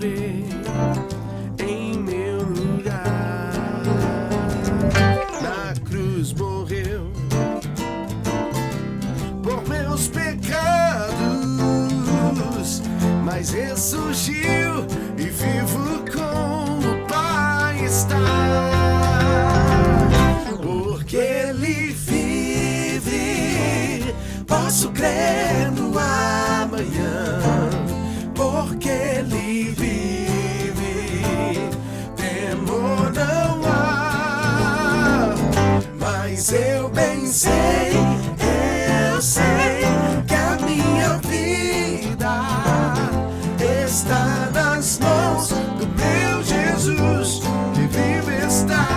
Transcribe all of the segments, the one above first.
sofrer em meu lugar. Na cruz morreu por meus pecados, mas ressurgiu e vivo com o Pai está. Porque Ele vive, posso crer no amanhã. Porque Ele vive, temor não há. Mas eu bem sei, eu sei que a minha vida está nas mãos do meu Jesus, que vive está.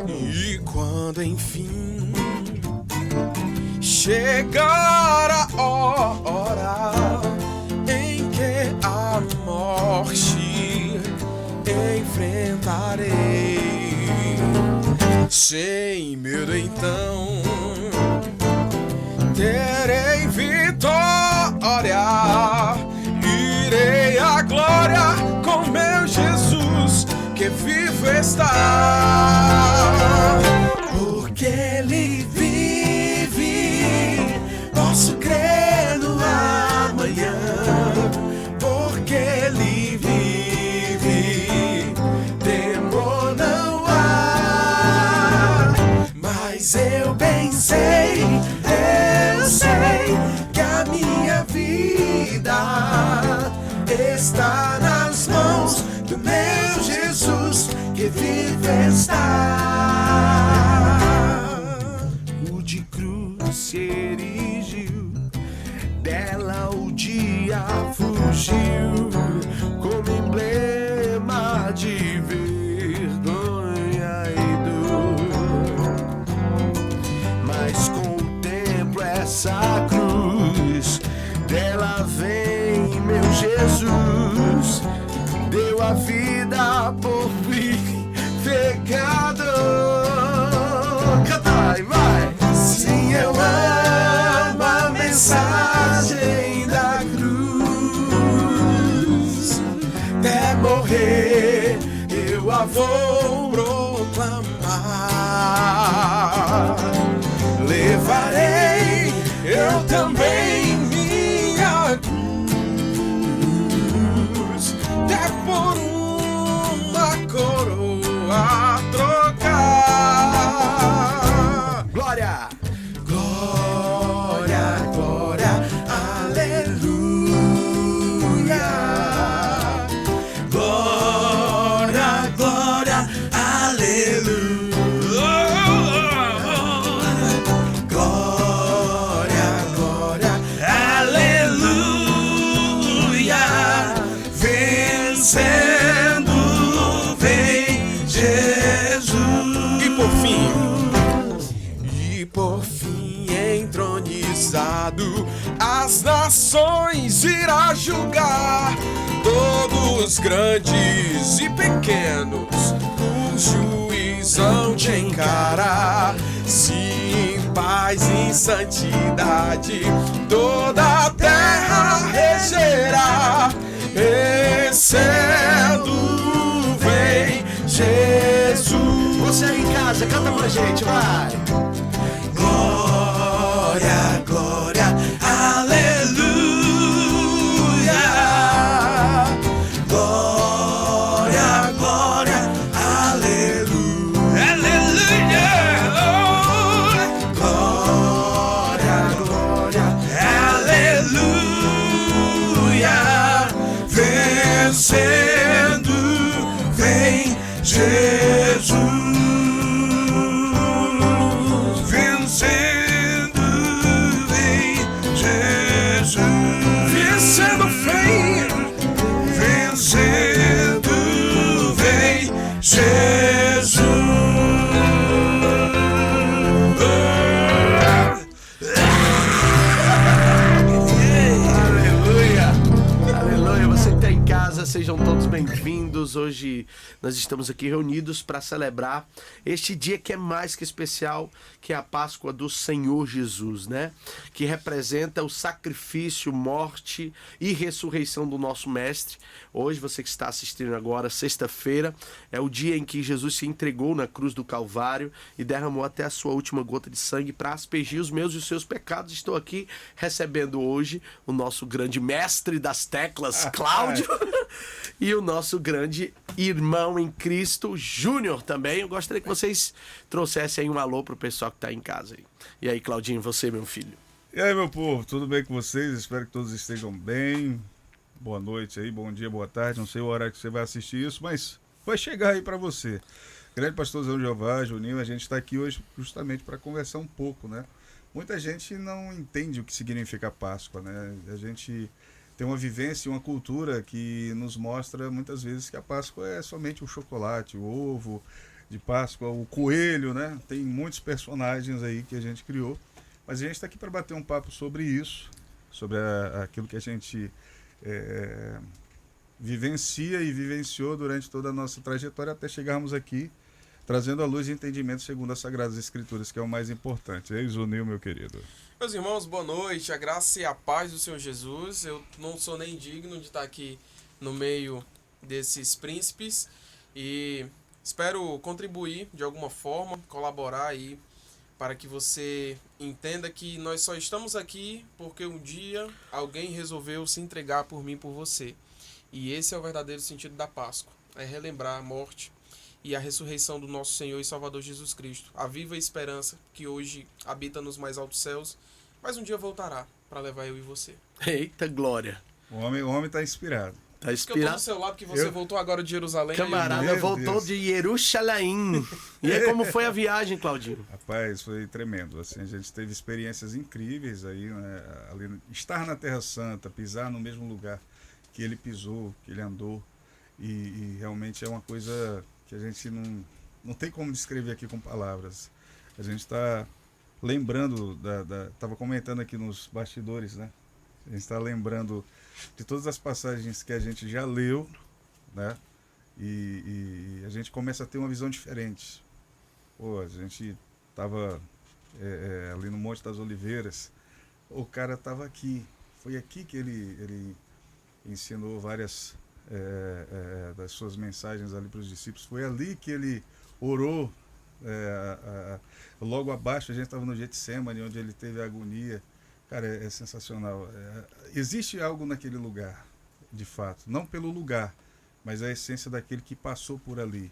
E quando enfim chegar a hora em que a morte enfrentarei, sem medo então terei vitória, irei à glória com meu Jesus, que vivo está. Porque Ele vive, posso crer no amanhã. Porque Ele vive, temor não há. Mas eu bem sei, eu sei que a minha vida está nas mãos do meu Jesus, que vive está. O de cruz se erigiu, dela o dia fugiu, como emblema de vergonha e dor. Mas contemplo essa cruz, dela vem meu Jesus, deu a vida por mim, pecador. Canta e vai! Sim, eu amo a mensagem da cruz, até morrer eu a vou proclamar. Levarei eu também minha cruz, até por uma coroa trocar. Glória! Glória, glória, aleluia. Glória, glória, aleluia. Glória, glória, aleluia. Vencendo vem Jesus. E por fim entronizado, as nações irá julgar, todos grandes e pequenos, o juizão te encarar. Se em paz e em santidade toda a terra regerá, vencendo vem Jesus. Você aí em casa, canta pra gente, vai! Glória, glória, aleluia. Glória, glória, aleluia. Aleluia. Glória, glória, aleluia. Vencendo vem Jesus. sejam todos bem-vindos. Hoje nós estamos aqui reunidos para celebrar este dia que é mais que especial, que é a Páscoa do Senhor Jesus, né? Que representa o sacrifício, morte e ressurreição do nosso Mestre. Hoje, você que está assistindo agora, sexta-feira, é o dia em que Jesus se entregou na cruz do Calvário e derramou até a sua última gota de sangue para aspergir os meus e os seus pecados. Estou aqui recebendo hoje o nosso grande mestre das teclas, Cláudio, e o nosso grande irmão em Cristo, Júnior, também. Eu gostaria que vocês trouxessem aí um alô pro pessoal que está em casa aí. E aí, Claudinho, você, meu filho? E aí, meu povo, tudo bem com vocês? Espero que todos estejam bem. Boa noite aí, bom dia, boa tarde. Não sei o horário que você vai assistir isso, mas vai chegar aí para você. Grande pastorzão Jeová, Juninho, a gente está aqui hoje justamente para conversar um pouco, né? Muita gente não entende o que significa Páscoa, né? A gente tem uma vivência e uma cultura que nos mostra muitas vezes que a Páscoa é somente o chocolate, o ovo de Páscoa, o coelho, né? Tem muitos personagens aí que a gente criou, mas a gente está aqui para bater um papo sobre isso, sobre aquilo que a gente vivencia e vivenciou durante toda a nossa trajetória até chegarmos aqui, trazendo à luz e entendimento segundo as Sagradas Escrituras, que é o mais importante. Eis o Nil, meu querido. Meus irmãos, boa noite, a graça e a paz do Senhor Jesus. Eu não sou nem digno de estar aqui no meio desses príncipes e espero contribuir de alguma forma, colaborar aí para que você entenda que nós só estamos aqui porque um dia alguém resolveu se entregar por mim e por você. E esse é o verdadeiro sentido da Páscoa, é relembrar a morte e a ressurreição do nosso Senhor e Salvador Jesus Cristo. A viva esperança que hoje habita nos mais altos céus, mas um dia voltará para levar eu e você. Eita glória! O homem está inspirado. Tá Porque eu tô do seu lado, que você voltou agora de Jerusalém. Camarada, voltou de Jerusalém. E aí, como foi a viagem, Claudinho? Rapaz, foi tremendo. Assim, a gente teve experiências incríveis aí, né? Ali, estar na Terra Santa, pisar no mesmo lugar que ele pisou, que ele andou. E realmente é uma coisa que a gente não tem como descrever aqui com palavras. A gente está lembrando, estava comentando aqui nos bastidores, né? A gente está lembrando de todas as passagens que a gente já leu, né? E a gente começa a ter uma visão diferente. Pô, a gente estava ali no Monte das Oliveiras, o cara estava aqui. Foi aqui que ele ensinou várias das suas mensagens ali para os discípulos. Foi ali que ele orou. Logo abaixo a gente estava no Getsemane, onde ele teve a agonia. Cara, é sensacional. Existe algo naquele lugar, de fato. Não pelo lugar, mas a essência daquele que passou por ali.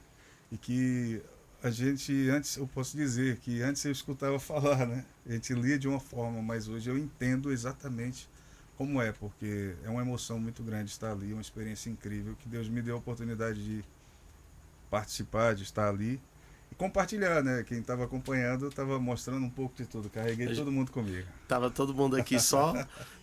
E que a gente, antes, eu posso dizer que antes eu escutava falar, né? A gente lia de uma forma, mas hoje eu entendo exatamente como é, porque é uma emoção muito grande estar ali, uma experiência incrível, que Deus me deu a oportunidade de participar, de estar ali. E compartilhar, né? Quem estava acompanhando estava mostrando um pouco de tudo. Carreguei todo mundo comigo. Tava todo mundo aqui só,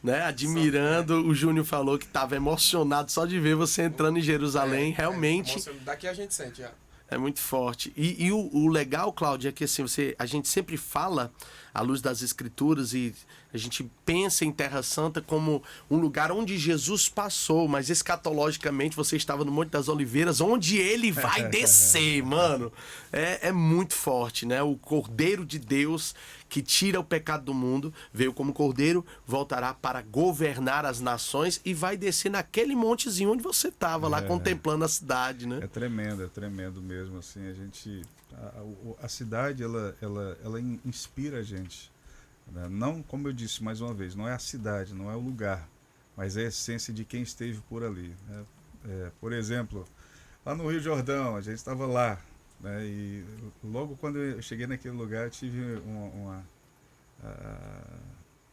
né? Admirando. O Júnior falou que estava emocionado só de ver você entrando em Jerusalém. Realmente. Daqui a gente sente já. É muito forte. E o legal, Cláudio, é que assim, a gente sempre fala à luz das Escrituras e a gente pensa em Terra Santa como um lugar onde Jesus passou, mas escatologicamente você estava no Monte das Oliveiras, onde ele vai descer, mano. É muito forte, né? O Cordeiro de Deus que tira o pecado do mundo, veio como Cordeiro, voltará para governar as nações e vai descer naquele montezinho onde você estava, lá contemplando a cidade, né? É tremendo mesmo, assim, a cidade, ela inspira a gente, né? Não, como eu disse mais uma vez, não é a cidade, não é o lugar, mas é a essência de quem esteve por ali, né? Por exemplo, lá no Rio Jordão, a gente estava lá, né? E logo quando eu cheguei naquele lugar, eu tive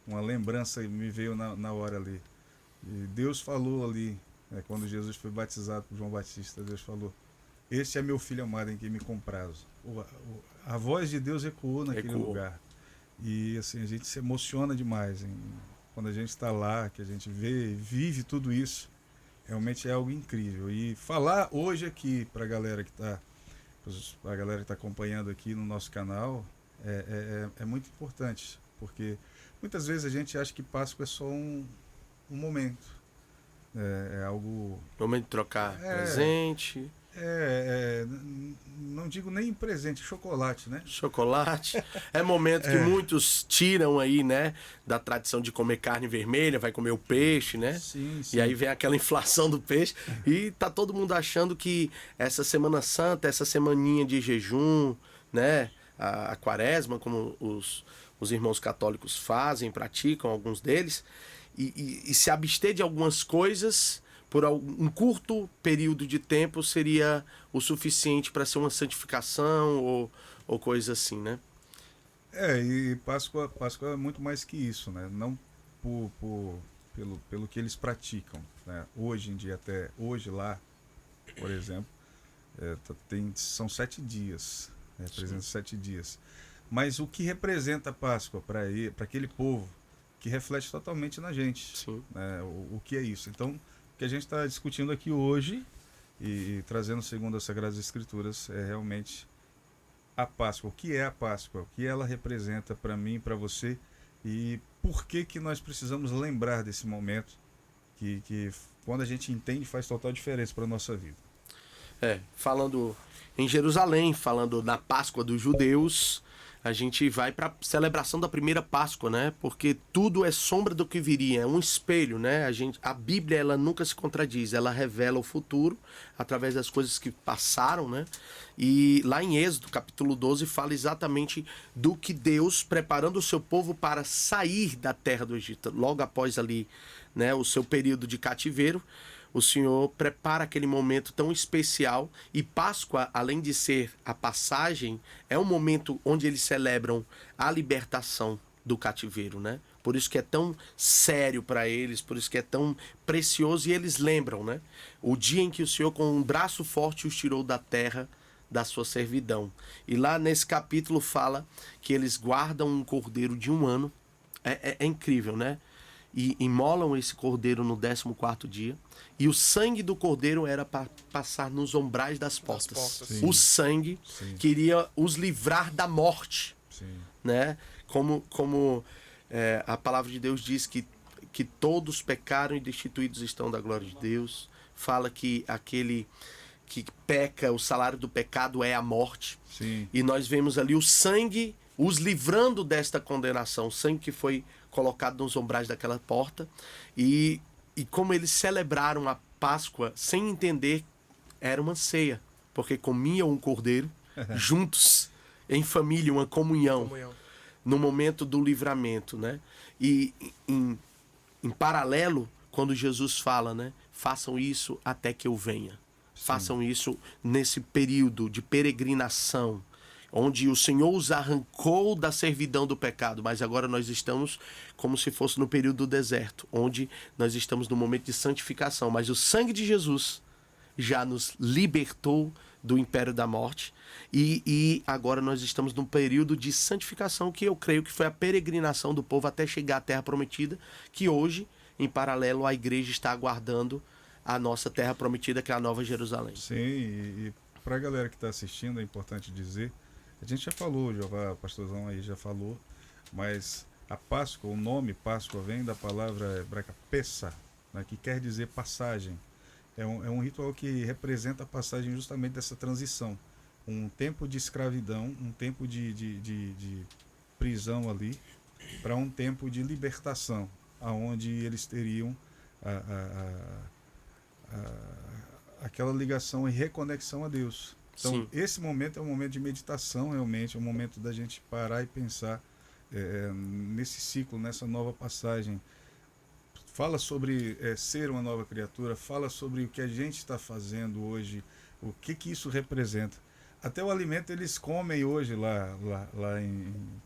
uma lembrança que me veio na hora ali. E Deus falou ali, né, quando Jesus foi batizado por João Batista, Deus falou: "Este é meu filho amado em quem me comprazo." A voz de Deus ecoou naquele lugar. E assim, a gente se emociona demais quando a gente está lá, que a gente vê e vive tudo isso. Realmente é algo incrível. E falar hoje aqui para a galera que está acompanhando aqui no nosso canal é muito importante, porque muitas vezes a gente acha que Páscoa é só um momento. É algo... Momento de trocar É. presente, Não digo nem presente, chocolate, né? chocolate. É momento que muitos tiram aí, né? Da tradição de comer carne vermelha, vai comer o peixe, né? Sim, sim. E aí vem aquela inflação do peixe. E tá todo mundo achando que essa Semana Santa, essa semaninha de jejum, né? A quaresma, como os irmãos católicos fazem, praticam, alguns deles, e se abster de algumas coisas por um curto período de tempo seria o suficiente para ser uma santificação ou coisa assim, né? E Páscoa é muito mais que isso, né? Não pelo que eles praticam, né? Hoje em dia, até hoje lá, por exemplo, são 7 dias, né? Representa 7 dias. Mas o que representa a Páscoa para aquele povo, que reflete totalmente na gente, Sim. né? O que é isso? Então, o que a gente está discutindo aqui hoje e trazendo segundo as Sagradas Escrituras é realmente a Páscoa. O que é a Páscoa? O que ela representa para mim, para você, e por que nós precisamos lembrar desse momento que quando a gente entende faz total diferença para a nossa vida. Falando em Jerusalém, falando na Páscoa dos judeus, a gente vai para a celebração da primeira Páscoa, né? Porque tudo é sombra do que viria, é um espelho, né? A Bíblia, ela nunca se contradiz, ela revela o futuro através das coisas que passaram, né? E lá em Êxodo, capítulo 12, fala exatamente do que Deus preparando o seu povo para sair da terra do Egito, logo após ali, né, o seu período de cativeiro. O Senhor prepara aquele momento tão especial, e Páscoa, além de ser a passagem, é um momento onde eles celebram a libertação do cativeiro, né? Por isso que é tão sério para eles, por isso que é tão precioso, e eles lembram, né? O dia em que o Senhor com um braço forte os tirou da terra da sua servidão. E lá nesse capítulo fala que eles guardam um cordeiro de 1 ano. É incrível, né? E imolam esse cordeiro no 14º dia, e o sangue do cordeiro era para passar nos umbrais das portas. O sangue queria os livrar da morte. Sim. Né? Como a palavra de Deus diz que todos pecaram e destituídos estão da glória de Deus. Fala que aquele que peca, o salário do pecado é a morte. Sim. E nós vemos ali o sangue os livrando desta condenação, o sangue que foi colocado nos umbrais daquela porta, e como eles celebraram a Páscoa sem entender, era uma ceia, porque comiam um cordeiro juntos, em família, uma comunhão. No momento do livramento, né? E em paralelo, quando Jesus fala, né? Façam isso até que eu venha. Sim. Façam isso nesse período de peregrinação, onde o Senhor os arrancou da servidão do pecado, mas agora nós estamos como se fosse no período do deserto, onde nós estamos no momento de santificação, mas o sangue de Jesus já nos libertou do império da morte, e agora nós estamos num período de santificação, que eu creio que foi a peregrinação do povo até chegar à terra prometida, que hoje, em paralelo, a igreja está aguardando a nossa terra prometida, que é a Nova Jerusalém. Sim, e para a galera que está assistindo, é importante dizer, a gente já falou, o pastorzão aí já falou, mas a Páscoa, o nome Páscoa vem da palavra hebraica Pessah, né, que quer dizer passagem. É um ritual que representa a passagem justamente dessa transição. Um tempo de escravidão, um tempo de prisão ali, para um tempo de libertação, aonde eles teriam aquela ligação e reconexão a Deus. Então, sim, esse momento é um momento de meditação, realmente, é um momento da gente parar e pensar nesse ciclo, nessa nova passagem. Fala sobre ser uma nova criatura, fala sobre o que a gente está fazendo hoje, o que isso representa. Até o alimento eles comem hoje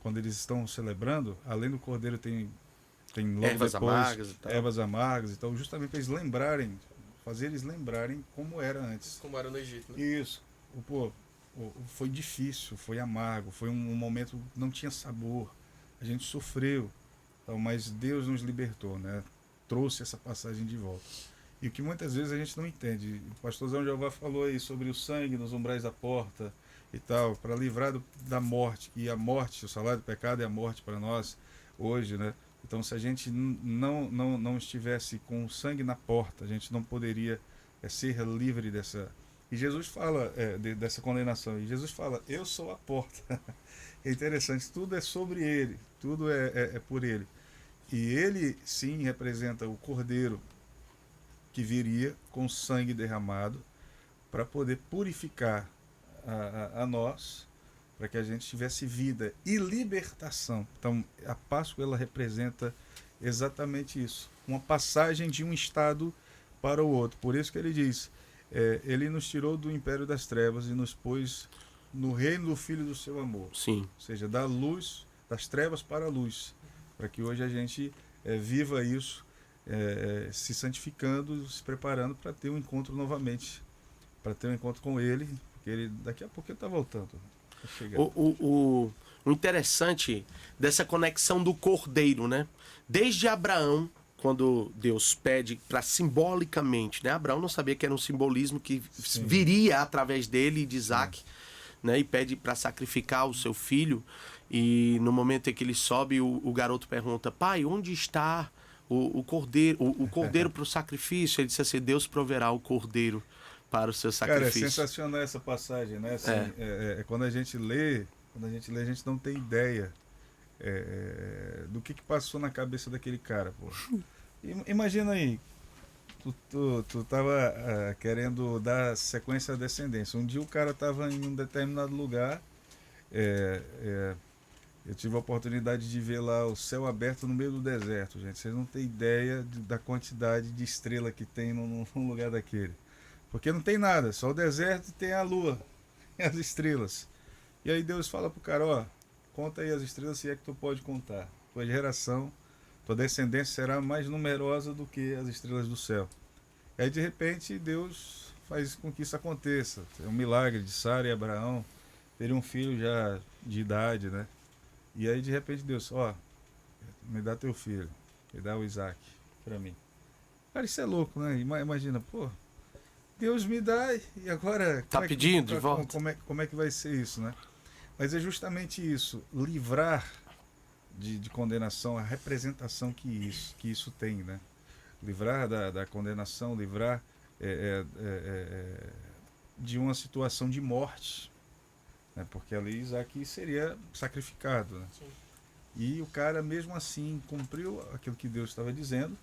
quando eles estão celebrando, além do cordeiro tem logo ervas depois, amargas e tal. Ervas amargas e tal, justamente para eles lembrarem, fazer eles lembrarem como era antes. Como era no Egito, né? Isso. Foi difícil, foi amargo, foi um momento que não tinha sabor, a gente sofreu, então, mas Deus nos libertou, né? Trouxe essa passagem de volta. E o que muitas vezes a gente não entende. O pastorzão Jeová falou aí sobre o sangue nos umbrais da porta e tal, para livrar da morte, que a morte, o salário do pecado é a morte para nós hoje, né? Então, se a gente não estivesse com o sangue na porta, a gente não poderia ser livre dessa. E Jesus fala dessa condenação. E Jesus fala: eu sou a porta. É interessante, tudo é sobre ele, tudo é por ele. E ele, sim, representa o Cordeiro que viria com sangue derramado para poder purificar a nós, para que a gente tivesse vida e libertação. Então, a Páscoa, ela representa exatamente isso, uma passagem de um estado para o outro. Por isso que ele diz, ele nos tirou do império das trevas e nos pôs no reino do Filho do seu amor. Sim. Ou seja, da luz, das trevas para a luz, para que hoje a gente viva isso, se santificando, se preparando para ter um encontro novamente, para ter um encontro com ele, porque ele daqui a pouco ele está voltando. O interessante dessa conexão do Cordeiro, né? Desde Abraão, quando Deus pede para simbolicamente, né? Abraão não sabia que era um simbolismo que Sim. viria através dele e de Isaac, né? E pede para sacrificar o seu filho. E no momento em que ele sobe, o garoto pergunta: pai, onde está o cordeiro? O cordeiro para o sacrifício? Ele disse assim: Deus proverá o cordeiro para o seu sacrifício. Cara, é sensacional essa passagem, né? Assim, quando a gente lê, a gente não tem ideia do que passou na cabeça daquele cara, pô. Imagina aí, tu tava querendo dar sequência à descendência. Um dia o cara tava em um determinado lugar, eu tive a oportunidade de ver lá o céu aberto no meio do deserto, gente. Vocês não têm ideia da quantidade de estrela que tem num lugar daquele. Porque não tem nada, só o deserto e tem a lua e as estrelas. E aí Deus fala pro cara: ó, conta aí as estrelas se é que tu pode contar. Tua geração, tua descendência será mais numerosa do que as estrelas do céu. E aí de repente Deus faz com que isso aconteça. É um milagre de Sara e Abraão terem um filho já de idade, né? E aí de repente Deus: ó, me dá teu filho, me dá o Isaac para mim. Cara, isso é louco, né? Imagina, pô, Deus me dá e agora... Tá pedindo de volta? Como é que vai ser isso, né? Mas é justamente isso, livrar de condenação, a representação que isso tem, né? Livrar da condenação, livrar de uma situação de morte, né? Porque ali Isaac seria sacrificado, né? Sim. E o cara mesmo assim cumpriu aquilo que Deus estava dizendo.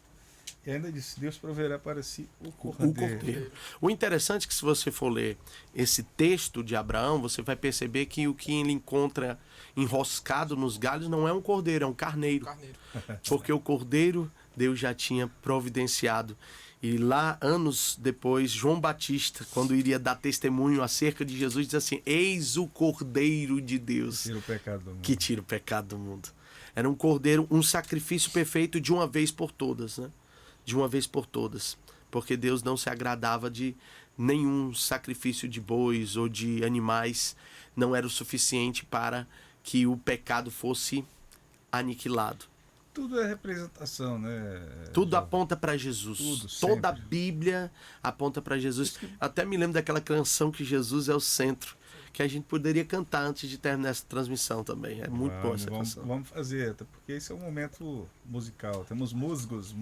E ainda disse: Deus proverá para si o cordeiro. O interessante é que, se você for ler esse texto de Abraão, você vai perceber que o que ele encontra enroscado nos galhos não é um cordeiro, é um carneiro. Porque o cordeiro Deus já tinha providenciado. E lá, anos depois, João Batista, quando iria dar testemunho acerca de Jesus, diz assim: eis o Cordeiro de Deus Tira o pecado do mundo. que tira o pecado do mundo. Era um cordeiro, um sacrifício perfeito de uma vez por todas, né? De uma vez por todas, porque Deus não se agradava de nenhum sacrifício de bois ou de animais, não era o suficiente para que o pecado fosse aniquilado. Tudo é representação, né? Tudo aponta para Jesus. Tudo, toda a sempre. Bíblia aponta para Jesus. Até me lembro daquela canção que Jesus é o centro, que a gente poderia cantar antes de terminar essa transmissão também. É muito boa essa canção. Vamos fazer, até porque esse é um momento musical. Temos músicos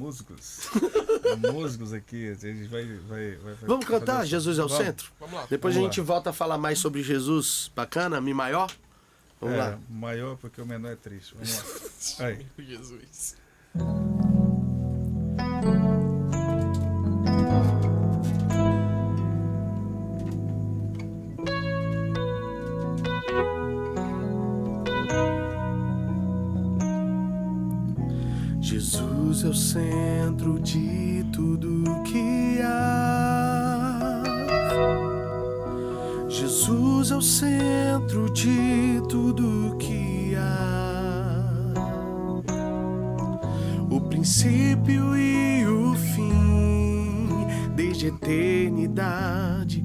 aqui. A gente vai Vamos cantar fazer Jesus é o Vamos. centro? Vamos lá. Depois Vamos a gente volta a falar mais sobre Jesus. Bacana? Mi maior? Vamos lá. Maior porque o menor é triste. Vamos lá. Aí. Jesus. Jesus é o centro de tudo que há. Jesus é o centro de tudo que há. O princípio e o fim, desde a eternidade,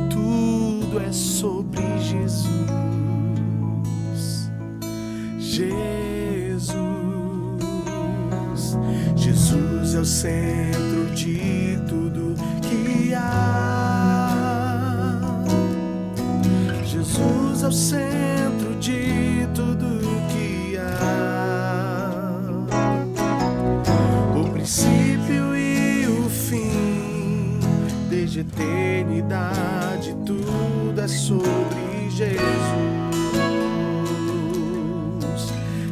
tudo é sobre Jesus. Jesus é o centro de tudo que há. Jesus é o centro de tudo que há. desde a eternidade, tudo é sobre Jesus.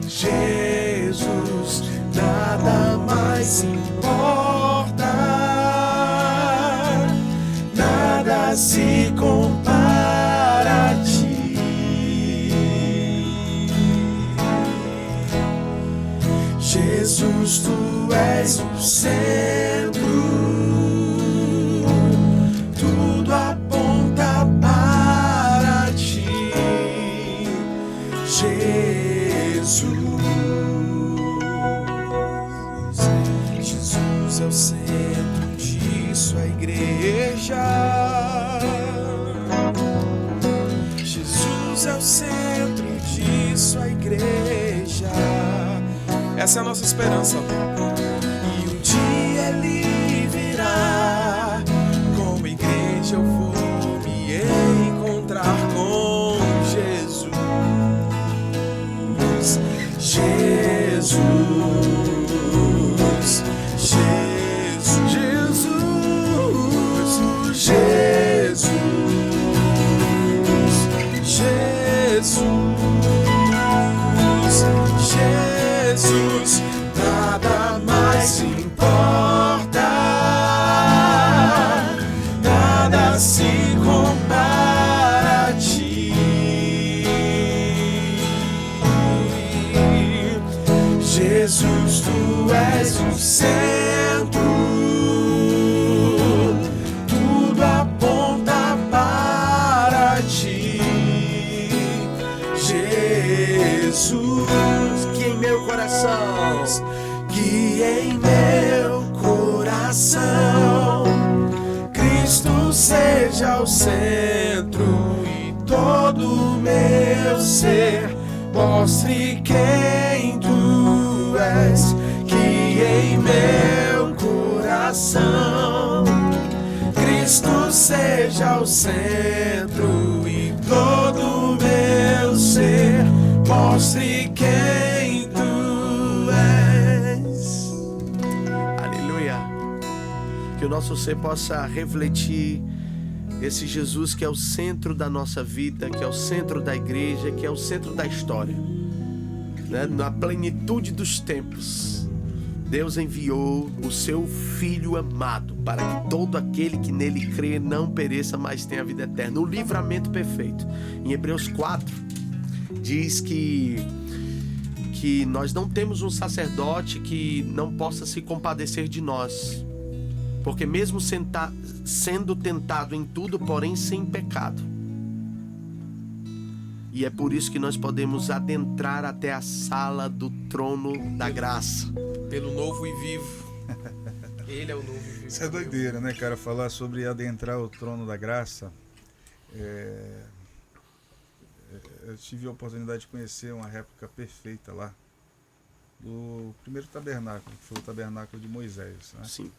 Jesus, nada mais importa, nada se compara a ti. Jesus, tu és o centro, tudo aponta para ti. Jesus é o centro disso, a igreja. Jesus é o centro disso, a igreja. Essa é a nossa esperança. E um dia ele virá, como igreja eu vou me encontrar com Jesus. Jesus, Jesus, Jesus, Jesus, Jesus, Jesus, nada mais importa, nada se compara a ti. Jesus, tu és o centro, tudo aponta para ti. Jesus, que em meu coração, que em meu coração Cristo seja o centro e todo o meu ser mostre quem tu és. Que em meu coração Cristo seja o centro e todo o meu ser mostre quem tu és. Aleluia. Que o nosso ser possa refletir esse Jesus que é o centro da nossa vida, que é o centro da igreja, que é o centro da história, né? Na plenitude dos tempos, Deus enviou o seu Filho amado para que todo aquele que nele crê não pereça, mas tenha a vida eterna. O livramento perfeito. Em Hebreus 4 diz que nós não temos um sacerdote que não possa se compadecer de nós, porque mesmo sendo tentado em tudo, porém sem pecado. E é por isso que nós podemos adentrar até a sala do trono da graça. Pelo novo e vivo. Ele é o novo e vivo. Isso é doideira, né, cara? Falar sobre adentrar o trono da graça. Eu tive a oportunidade de conhecer uma réplica perfeita lá do primeiro tabernáculo, que foi o tabernáculo de Moisés, né? Sim.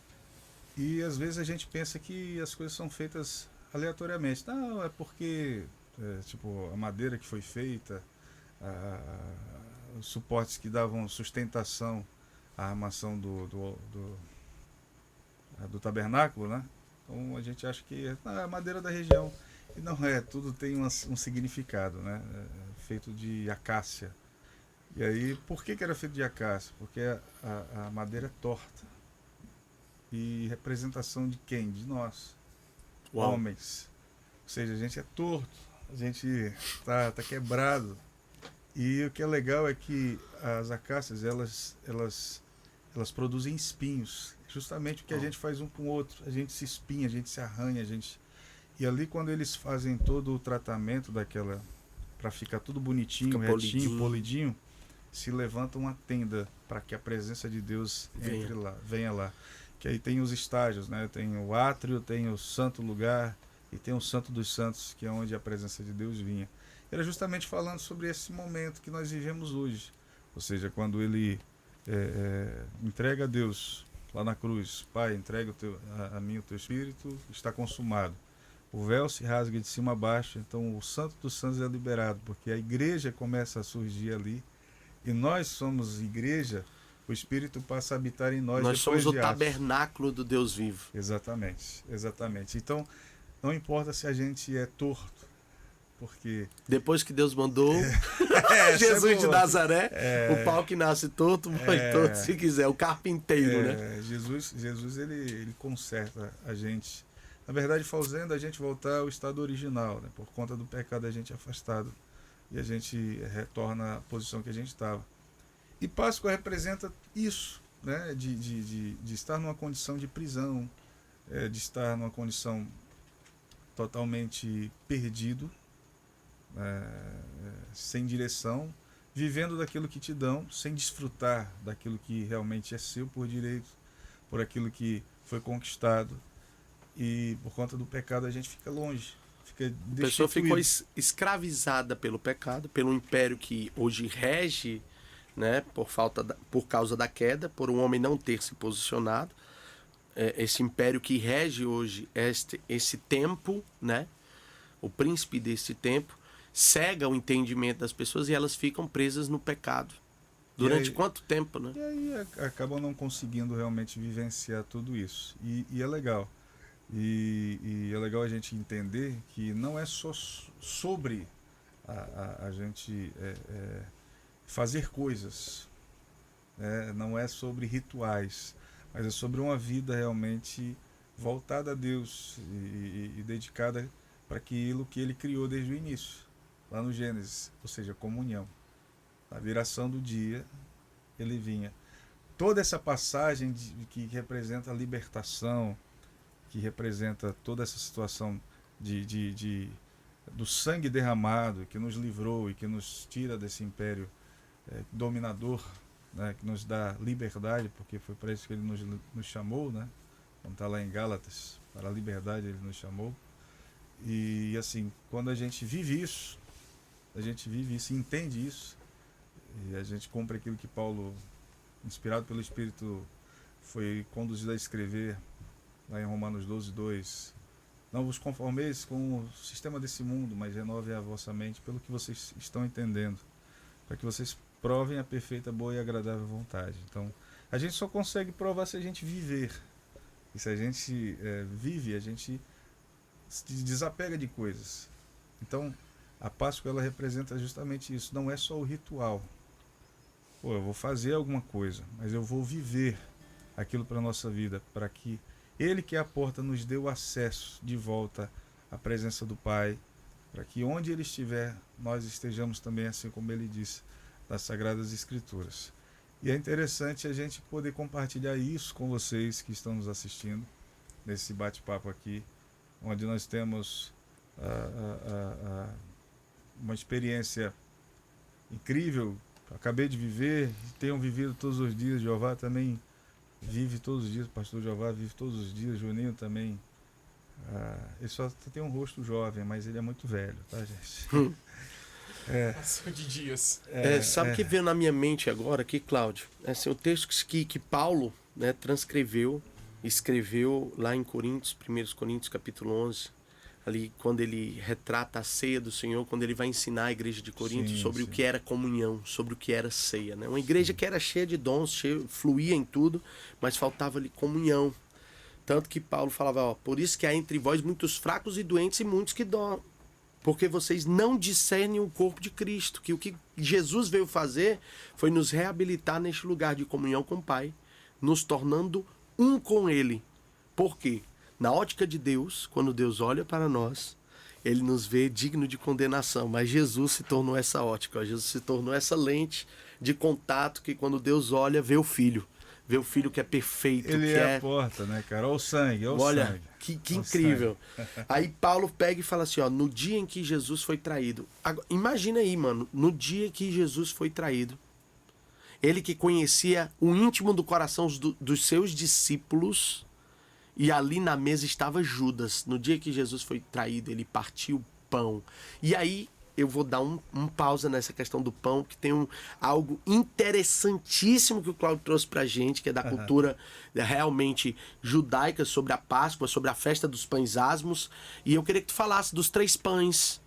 E às vezes a gente pensa que as coisas são feitas aleatoriamente. Não, é porque tipo, a madeira que foi feita, os suportes que davam sustentação à armação do tabernáculo, né? Então a gente acha que é a madeira da região. E não é, tudo tem um significado, né? Feito de acácia. E aí, por que era feito de acácia? Porque a madeira é torta. E representação de quem? De nós, Uau. homens. Ou seja, a gente é torto, a gente tá quebrado. E o que é legal é que as acácias, elas produzem espinhos. Justamente o que a gente faz um com o outro. A gente se espinha, a gente se arranha, E ali, quando eles fazem todo o tratamento daquela, para ficar tudo bonitinho, Fica retinho, polidinho, se levanta uma tenda para que a presença de Deus venha lá. Que aí tem os estágios, né? Tem o átrio, tem o santo lugar e tem o santo dos santos, que é onde a presença de Deus vinha. Era justamente falando sobre esse momento que nós vivemos hoje. Ou seja, quando ele entrega a Deus lá na cruz, Pai, entrega a mim o teu espírito, está consumado. O véu se rasga de cima a baixo, então o santo dos santos é liberado, porque a igreja começa a surgir ali, e nós somos igreja o Espírito passa a habitar em nós. Nós depois somos o de Atos. tabernáculo do Deus vivo. Exatamente, exatamente. Então, não importa se a gente é torto, porque... Depois que Deus mandou Jesus Jesus de Nazaré, o pau que nasce torto, vai torto se quiser, o carpinteiro, né? Jesus ele conserta a gente. Na verdade, fazendo a gente voltar ao estado original, né? Por conta do pecado a gente é afastado e a gente retorna à posição que a gente estava. E Páscoa representa isso, né? De estar numa condição de prisão, de estar numa condição totalmente perdido, sem direção, vivendo daquilo que te dão, sem desfrutar daquilo que realmente é seu por direito, por aquilo que foi conquistado. E por conta do pecado a gente fica longe, fica destituído. A pessoa ficou escravizada pelo pecado, pelo império que hoje rege, né, por causa da queda, por um homem não ter se posicionado. Esse império que rege hoje esse tempo, né, o príncipe desse tempo, cega o entendimento das pessoas e elas ficam presas no pecado. Durante quanto tempo, né? E aí acabam não conseguindo realmente vivenciar tudo isso. E é legal. E é legal a gente entender que não é só sobre a gente fazer coisas, não é sobre rituais, mas é sobre uma vida realmente voltada a Deus e dedicada para aquilo que Ele criou desde o início, lá no Gênesis, ou seja, comunhão. Na viração do dia, Ele vinha. Toda essa passagem que representa a libertação, que representa toda essa situação do sangue derramado que nos livrou e que nos tira desse império dominador, né, que nos dá liberdade, porque foi para isso que Ele nos chamou, né? Como está lá em Gálatas, para a liberdade Ele nos chamou. E assim, quando a gente vive isso, entende isso, e a gente cumpre aquilo que Paulo, inspirado pelo Espírito, foi conduzido a escrever lá em Romanos 12:2, não vos conformeis com o sistema desse mundo, mas renove a vossa mente pelo que vocês estão entendendo, para que vocês provem a perfeita, boa e agradável vontade. Então, a gente só consegue provar se a gente viver. E se a gente vive, a gente se desapega de coisas. Então, a Páscoa ela representa justamente isso. Não é só o ritual. Eu vou fazer alguma coisa, mas eu vou viver aquilo para a nossa vida, para que Ele que é a porta nos dê o acesso de volta à presença do Pai, para que onde Ele estiver, nós estejamos também, assim como Ele disse, nas Sagradas Escrituras. E é interessante a gente poder compartilhar isso com vocês que estão nos assistindo, nesse bate-papo aqui, onde nós temos uma experiência incrível. Acabei de viver, tenho vivido todos os dias. Jeová também vive todos os dias, o pastor Jeová vive todos os dias, Juninho também. Ele só tem um rosto jovem, mas ele é muito velho, tá, gente? Passou de dias. Sabe o que veio na minha mente agora aqui, Cláudio? Assim, o texto que Paulo, né, escreveu lá em Coríntios, 1 Coríntios capítulo 11, ali quando ele retrata a ceia do Senhor, quando ele vai ensinar a igreja de Corinto sobre o que era comunhão, sobre o que era ceia, né? Uma igreja que era cheia de dons, fluía em tudo, mas faltava-lhe comunhão. Tanto que Paulo falava, por isso que há entre vós muitos fracos e doentes e muitos que dormem, porque vocês não discernem o corpo de Cristo, que o que Jesus veio fazer foi nos reabilitar neste lugar de comunhão com o Pai, nos tornando um com Ele. Por quê? Na ótica de Deus, quando Deus olha para nós, Ele nos vê digno de condenação, mas Jesus se tornou essa ótica, Jesus se tornou essa lente de contato que quando Deus olha, vê o Filho que é perfeito. Ele é a porta, né, cara? Olha o sangue, olha, sangue. Que incrível. Aí Paulo pega e fala assim, no dia em que Jesus foi traído. Agora, imagina aí, mano, no dia que Jesus foi traído, ele que conhecia o íntimo do coração dos seus discípulos, e ali na mesa estava Judas. No dia que Jesus foi traído, ele partiu o pão. E aí eu vou dar um pausa nessa questão do pão, que tem algo interessantíssimo que o Cláudio trouxe pra gente, que é da cultura realmente judaica, sobre a Páscoa, sobre a festa dos pães asmos. E eu queria que tu falasse dos 3 pães,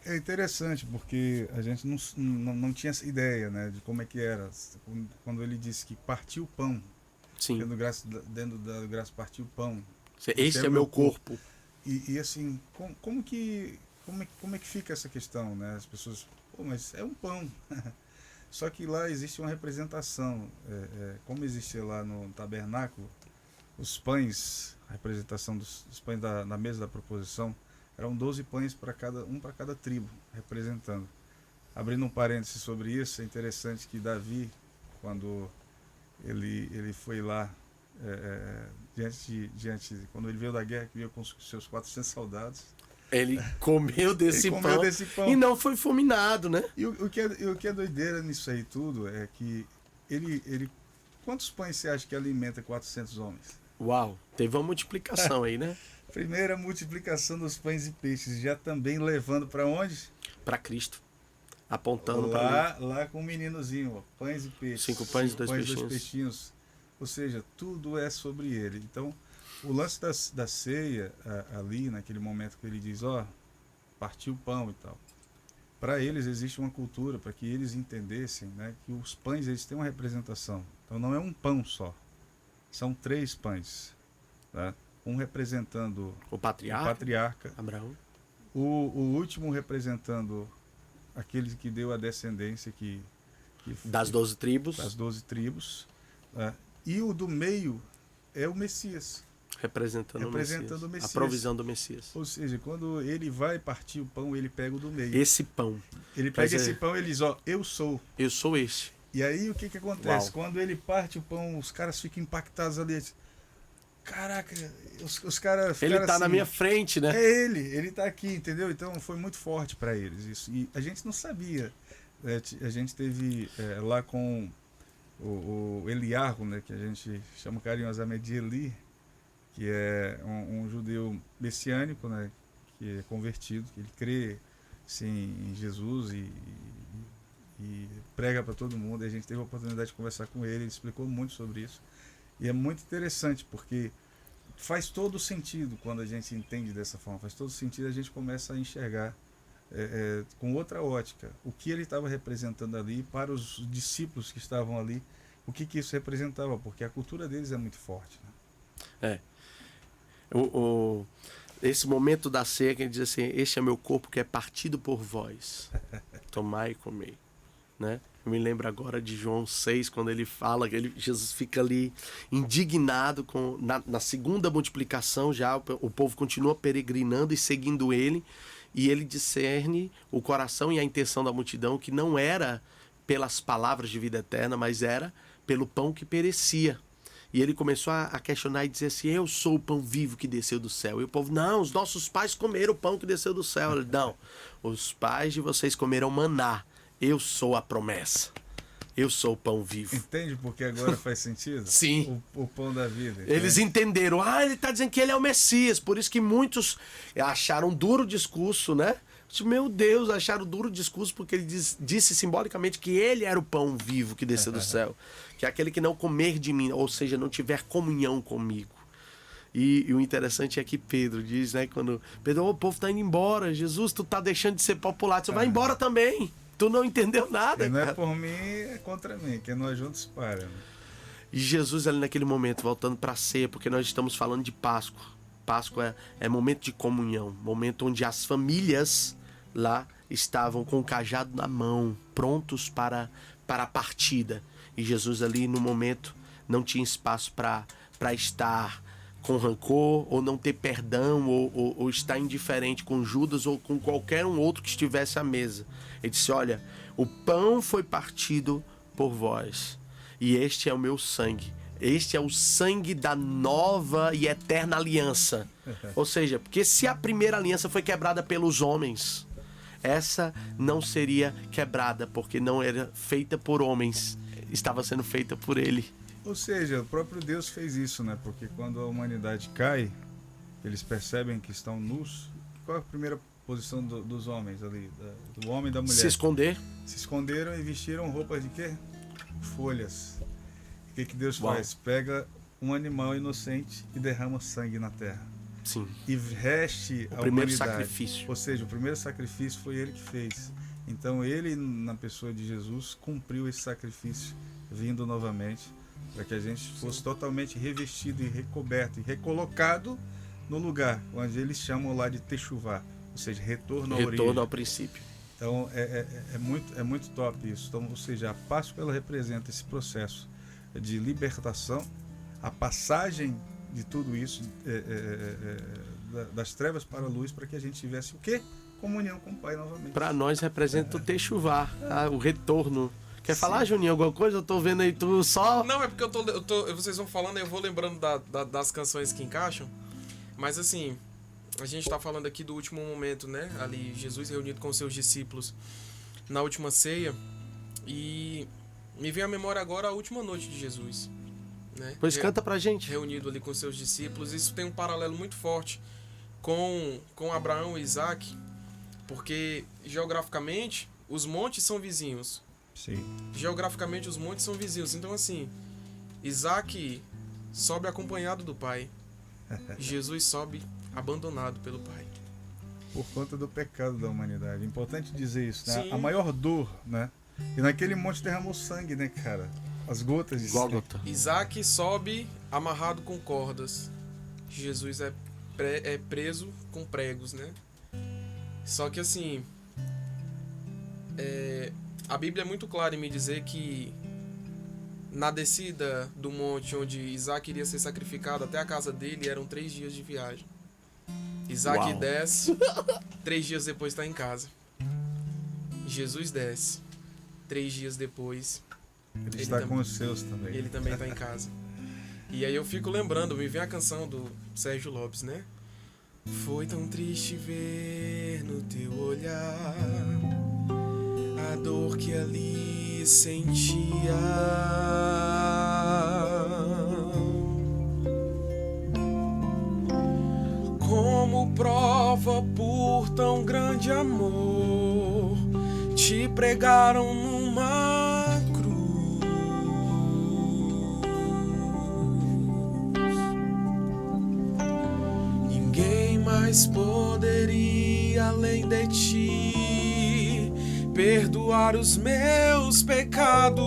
É interessante, porque a gente não tinha essa ideia, né, de como é que era. Quando ele disse que partiu o pão, Sim. dentro da graça partiu o pão. Este é meu corpo. E assim, como é que fica essa questão, né? As pessoas, pô, mas é um pão. Só que lá existe uma representação. Como existia lá no tabernáculo, os pães, a representação dos pães na mesa da proposição, eram 12 pães para cada tribo, representando. Abrindo um parêntese sobre isso, é interessante que Davi, quando ele foi lá, quando ele veio da guerra, que veio com os seus 400 soldados, Ele comeu desse ele comeu pão desse pão. e não foi fulminado, né? E o que é doideira nisso aí tudo é que quantos pães você acha que alimenta 400 homens? Uau, teve uma multiplicação aí, né? Primeira multiplicação dos pães e peixes, já também levando para onde? Para Cristo. Apontando para mim. Lá com o meninozinho, ó, pães e peixes. 5 pães e 2 dois peixinhos. peixinhos. Ou seja, tudo é sobre ele. Então, o lance da ceia, ali, naquele momento que ele diz, ó, partiu o pão e tal. Para eles existe uma cultura, para que eles entendessem, né, que os pães eles têm uma representação. Então não é um pão só. São 3 pães. Tá? Um representando O o patriarca, patriarca. Abraão. O último representando aquele que deu a descendência Das 12 tribos. das 12 tribos. Né? E o do meio é o Messias. Representando o Representando o Messias. Messias. A provisão do Messias. Ou seja, quando ele vai partir o pão, ele pega o do meio. Esse pão. Ele Quer pega dizer, esse pão e ele diz, ó, eu sou. Eu sou este. E aí o que acontece? Uau. Quando ele parte o pão, os caras ficam impactados ali. Caraca, os caras Ele ficaram tá na assim, minha frente, né? é ele tá aqui, entendeu? Então foi muito forte para eles isso. E a gente não sabia. A gente teve lá com o Eliarro, né, que a gente chama carinhosamente de Eli, que é um judeu messiânico, né, que é convertido, que ele crê sim, em Jesus e prega para todo mundo. E a gente teve a oportunidade de conversar com ele explicou muito sobre isso. E é muito interessante, porque faz todo sentido quando a gente entende dessa forma, faz todo sentido, a gente começa a enxergar com outra ótica o que ele estava representando ali para os discípulos que estavam ali, o que isso representava, porque a cultura deles é muito forte. Né? Esse momento da ceia que ele diz assim, este é meu corpo que é partido por vós, tomai e comei, né? Eu me lembro agora de João 6, quando ele fala, Jesus fica ali indignado na segunda multiplicação, já o povo continua peregrinando e seguindo ele, e ele discerne o coração e a intenção da multidão, que não era pelas palavras de vida eterna, mas era pelo pão que perecia. E ele começou a questionar e dizer assim, eu sou o pão vivo que desceu do céu. E o povo, não, os nossos pais comeram o pão que desceu do céu. Ele, não, os pais de vocês comeram maná. Eu sou a promessa. Eu sou o pão vivo. Entende porque agora faz sentido? Sim. O pão da vida. Eles entenderam. Ele está dizendo que ele é o Messias. Por isso que muitos acharam duro o discurso, né? Meu Deus, acharam duro o discurso porque ele disse simbolicamente que ele era o pão vivo que desceu do céu. Que é aquele que não comer de mim, ou seja, não tiver comunhão comigo. E o interessante é que Pedro diz, né? Quando Pedro, o povo está indo embora. Jesus, tu tá deixando de ser popular. Você vai embora também. Tu não entendeu nada. Não é por mim, é contra mim. Quem nós juntos para. Né? E Jesus ali naquele momento, voltando para a ceia, porque nós estamos falando de Páscoa. Páscoa é momento de comunhão. Momento onde as famílias lá estavam com o cajado na mão, prontos para a partida. E Jesus ali no momento não tinha espaço para estar com rancor, ou não ter perdão, ou estar indiferente com Judas ou com qualquer um outro que estivesse à mesa. Ele disse, olha, o pão foi partido por vós, e este é o meu sangue. Este é o sangue da nova e eterna aliança. Ou seja, porque se a primeira aliança foi quebrada pelos homens, essa não seria quebrada, porque não era feita por homens, estava sendo feita por ele. Ou seja, o próprio Deus fez isso, né? Porque quando a humanidade cai, eles percebem que estão nus. Qual é a primeira posição dos homens ali? Do homem e da mulher? Se esconder. Se esconderam e vestiram roupas de quê? Folhas. O que Deus Uau. faz? Pega um animal inocente e derrama sangue na terra. Sim. e veste O a primeiro humanidade. sacrifício. Ou seja, o primeiro sacrifício foi ele que fez. Então ele, na pessoa de Jesus, cumpriu esse sacrifício, vindo novamente, para que a gente fosse totalmente revestido e recoberto e recolocado no lugar onde eles chamam lá de Techuvá, ou seja, retorno à origem. Retorno ao princípio. Então é muito top isso. Então, ou seja, a Páscoa ela representa esse processo de libertação, a passagem de tudo isso, das trevas para a luz, para que a gente tivesse o quê? Comunhão com o Pai novamente. Para nós representa o Techuvá, o retorno. Quer falar, Juninho, alguma coisa? Eu tô vendo aí tu só... Não, é porque vocês vão falando, eu vou lembrando das canções que encaixam. Mas assim, a gente tá falando aqui do último momento, né? Ali, Jesus reunido com seus discípulos na última ceia. E me vem à memória agora a última noite de Jesus, né? Pois canta pra gente. Reunido ali com seus discípulos. Isso tem um paralelo muito forte com Abraão e Isaac, porque geograficamente os montes são vizinhos. Sim. Geograficamente os montes são vizinhos. Então assim, Isaac sobe acompanhado do pai. Jesus sobe abandonado pelo pai. Por conta do pecado da humanidade. É importante dizer isso, né? Sim. A maior dor, né? E naquele monte derramou sangue, né, cara? As gotas de sangue. Gólgota. Isaac sobe amarrado com cordas. Jesus é preso com pregos, né? Só que assim, a Bíblia é muito clara em me dizer que na descida do monte onde Isaac iria ser sacrificado até a casa dele eram 3 dias de viagem. Isaac Uau. desce, 3 dias depois está em casa. Jesus desce, 3 dias depois Ele está com os seus também. ele também está em casa. E aí eu fico lembrando, me vem a canção do Sérgio Lopes, né? Foi tão triste ver no teu olhar a dor que ali sentia. Como prova por tão grande amor, te pregaram numa cruz. Ninguém mais poderia além de ti perdoar os meus pecados.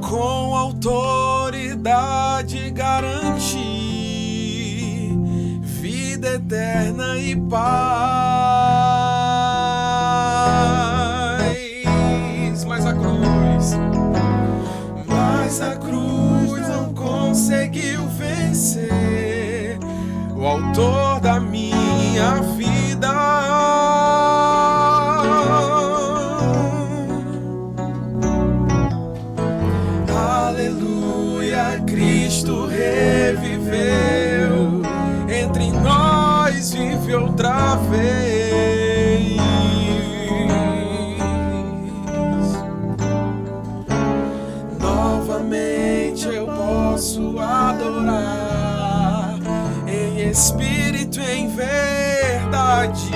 Com autoridade garantir vida eterna e paz. Mas a cruz não conseguiu vencer o autor da minha vida. Aleluia, Cristo reviveu, entre nós vive outra vez. Novamente eu posso adorar em espírito e em verdade.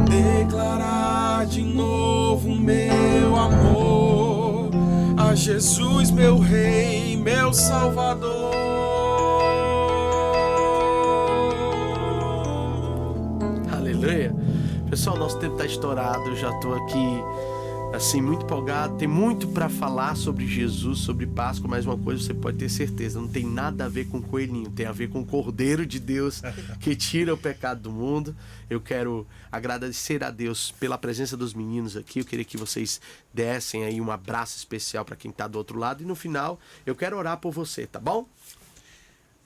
Declarar de novo meu amor a Jesus, meu Rei, meu Salvador. Aleluia. Pessoal, nosso tempo tá estourado. Eu já tô aqui, assim, muito empolgado. Tem muito para falar sobre Jesus, sobre Páscoa, mas uma coisa você pode ter certeza, não tem nada a ver com coelhinho, tem a ver com o Cordeiro de Deus que tira o pecado do mundo. Eu quero agradecer a Deus pela presença dos meninos aqui. Eu queria que vocês dessem aí um abraço especial para quem tá do outro lado. E no final, eu quero orar por você, tá bom?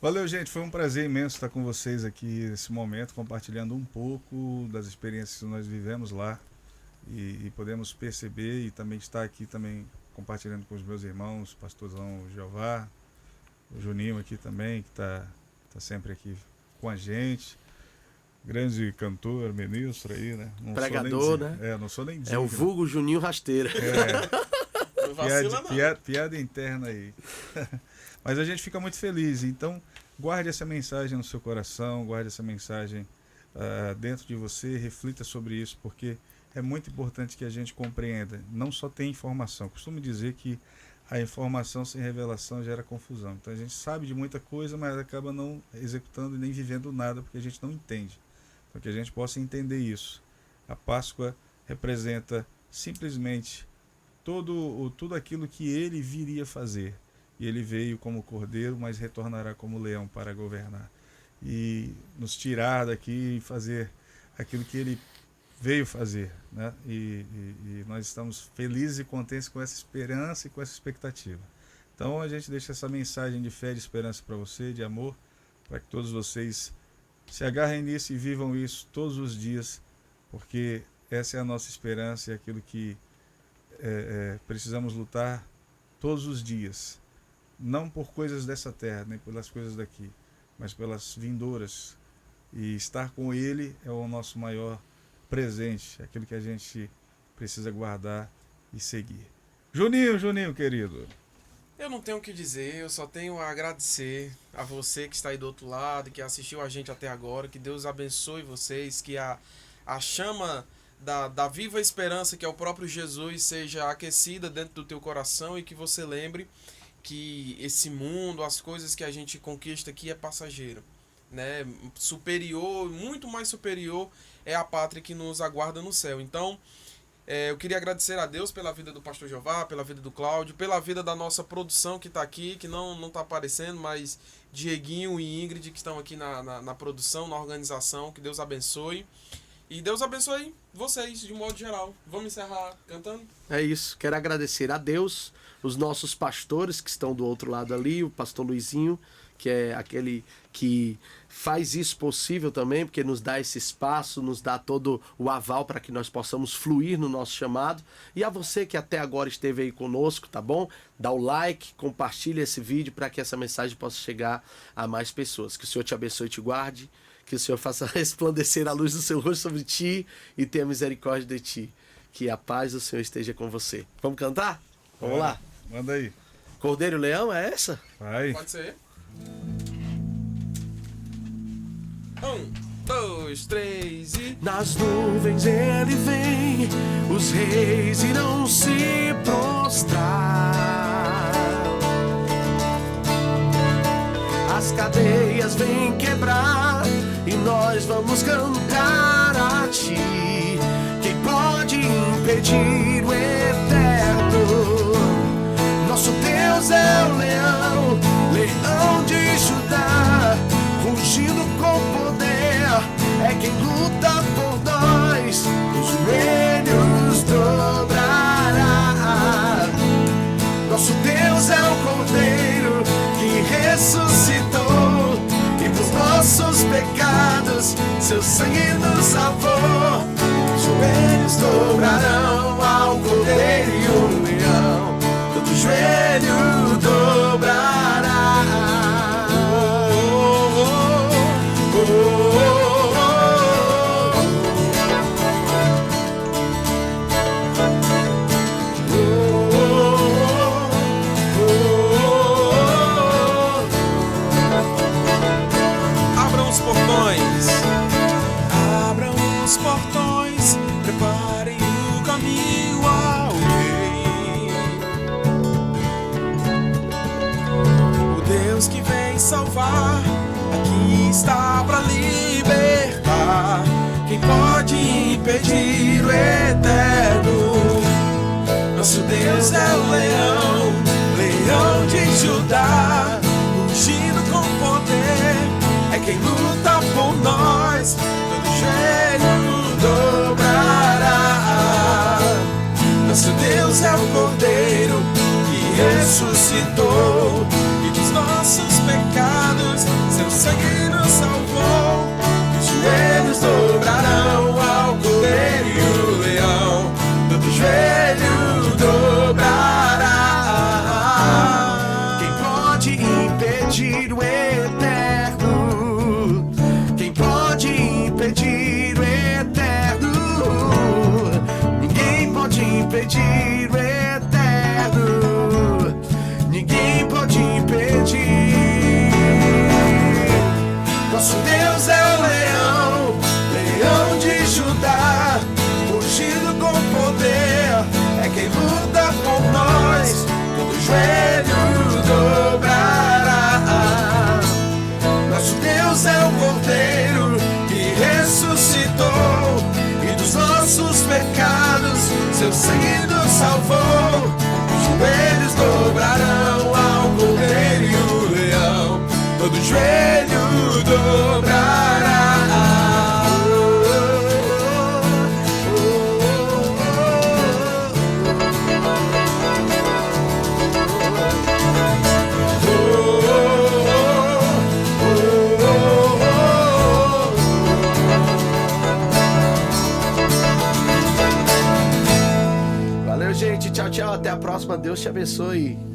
Valeu, gente. Foi um prazer imenso estar com vocês aqui nesse momento, compartilhando um pouco das experiências que nós vivemos lá e podemos perceber e também estar aqui também compartilhando com os meus irmãos, pastorzão Jeová, o Juninho aqui também, que está sempre aqui com a gente. Grande cantor, ministro aí, né? Não Pregador, sou nem, né? Não sou nem É o vulgo Juninho Rasteira. Não vacila não. Piada interna aí. Mas a gente fica muito feliz. Então, guarde essa mensagem no seu coração, guarde essa mensagem dentro de você, reflita sobre isso, porque é muito importante que a gente compreenda. Não só tem informação. Costumo dizer que a informação sem revelação gera confusão. Então a gente sabe de muita coisa, mas acaba não executando e nem vivendo nada, porque a gente não entende. Então que a gente possa entender isso. A Páscoa representa simplesmente tudo aquilo que ele viria fazer. E ele veio como cordeiro, mas retornará como leão para governar. E nos tirar daqui e fazer aquilo que ele veio fazer, né? E nós estamos felizes e contentes com essa esperança e com essa expectativa. Então a gente deixa essa mensagem de fé e de esperança para você, de amor, para que todos vocês se agarrem nisso e vivam isso todos os dias, porque essa é a nossa esperança e aquilo que precisamos lutar todos os dias, não por coisas dessa terra, nem pelas coisas daqui, mas pelas vindouras. E estar com ele é o nosso maior presente, aquilo que a gente precisa guardar e seguir. Juninho, querido. Eu não tenho o que dizer, eu só tenho a agradecer a você que está aí do outro lado, que assistiu a gente até agora, que Deus abençoe vocês, que a chama da viva esperança, que é o próprio Jesus, seja aquecida dentro do teu coração e que você lembre que esse mundo, as coisas que a gente conquista aqui é passageiro, né? Superior, muito mais superior é a pátria que nos aguarda no céu. Então, eu queria agradecer a Deus pela vida do pastor Jeová, pela vida do Cláudio, pela vida da nossa produção que está aqui, que não está aparecendo, mas Dieguinho e Ingrid que estão aqui na produção, na organização. Que Deus abençoe. E Deus abençoe vocês, de modo geral. Vamos encerrar cantando? É isso. Quero agradecer a Deus, os nossos pastores que estão do outro lado ali, o pastor Luizinho, que é aquele que faz isso possível também, porque nos dá esse espaço, nos dá todo o aval para que nós possamos fluir no nosso chamado. E a você que até agora esteve aí conosco, tá bom? Dá o like, compartilha esse vídeo para que essa mensagem possa chegar a mais pessoas. Que o Senhor te abençoe e te guarde, que o Senhor faça resplandecer a luz do seu rosto sobre ti e tenha misericórdia de ti. Que a paz do Senhor esteja com você. Vamos cantar? Vamos lá. Manda aí. Cordeiro e Leão, é essa? Vai. Pode ser. 1, 2, 3 e... Nas nuvens ele vem, os reis irão se prostrar. As cadeias vêm quebrar e nós vamos cantar a ti. Quem pode impedir o eterno? Nosso Deus é o leão, leão de Judá, rugindo com poder, é quem luta por nós, os joelhos dobrará. Nosso Deus é o Cordeiro que ressuscitou, e por nossos pecados seu sangue nos salvou. Os joelhos dobrarão ao Cordeiro e o leão, todo joelho dobrará. Abram os portões. Abram os portões. Preparem o caminho ao Rei. O Deus que vem salvar aqui está para libertar. Quem pode impedir o eterno? Nosso Deus é o leão, leão de Judá, rugindo com poder, é quem luta por nós, todo joelho dobrará. Nosso Deus é o Cordeiro que ressuscitou, e dos nossos pecados seu sangue nos salvou. Os joelhos dobrarão ao Cordeiro e o leão, todo joelho dobrará. Quem pode impedir o eterno? Quem pode impedir o seu sangue nos salvou. Joelhos dobrarão ao cordeiro e o leão, todo joelho dobrará. Valeu, gente. Tchau, tchau. Até a próxima. Deus te abençoe.